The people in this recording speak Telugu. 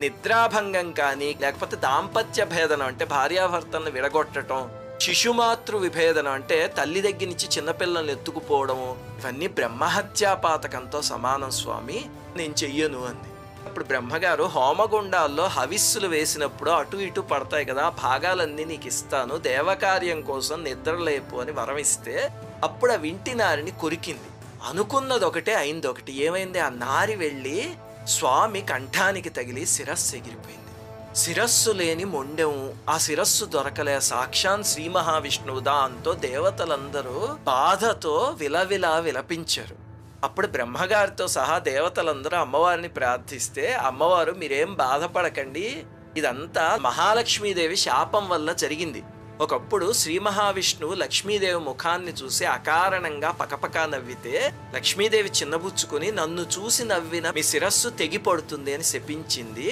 నిద్రాభంగం కానీ, లేకపోతే దాంపత్య భేదనం అంటే భార్యాభర్తలను విడగొట్టడం, శిశుమాతృ విభేదనం అంటే తల్లి దగ్గర నుంచి చిన్నపిల్లల్ని ఎత్తుకుపోవడము, ఇవన్నీ బ్రహ్మహత్యాపాతకంతో సమానం స్వామి, నేను చెయ్యను అంది. అప్పుడు బ్రహ్మగారు హోమగుండాల్లో హవిస్సులు వేసినప్పుడు అటు ఇటు పడతాయి కదా, భాగాలన్నీ నీకు ఇస్తాను, దేవకార్యం కోసం నిద్రలేపు అని వరమిస్తే అప్పుడు ఆ వింటి నారిని కొరికింది. అనుకున్నది ఒకటే, అయింది ఒకటి. ఏమైంది? ఆ నారి వెళ్ళి స్వామి కంఠానికి తగిలి శిరస్సు ఎగిరిపోయింది. శిరస్సు లేని మొండెము, ఆ శిరస్సు దొరకలే. సాక్షాన్ శ్రీ మహావిష్ణువు. దాంతో దేవతలందరూ బాధతో విలపించారు. అప్పుడు బ్రహ్మగారితో సహా దేవతలందరూ అమ్మవారిని ప్రార్థిస్తే, అమ్మవారు మీరేం బాధపడకండి, ఇదంతా మహాలక్ష్మీదేవి శాపం వల్ల జరిగింది. ఒకప్పుడు శ్రీ మహావిష్ణువు లక్ష్మీదేవి ముఖాన్ని చూసి అకారణంగా పకపకా నవ్వితే లక్ష్మీదేవి చిన్నబుచ్చుకుని నన్ను చూసి నవ్విన మీ శిరస్సు తెగిపడుతుంది అని శపించింది.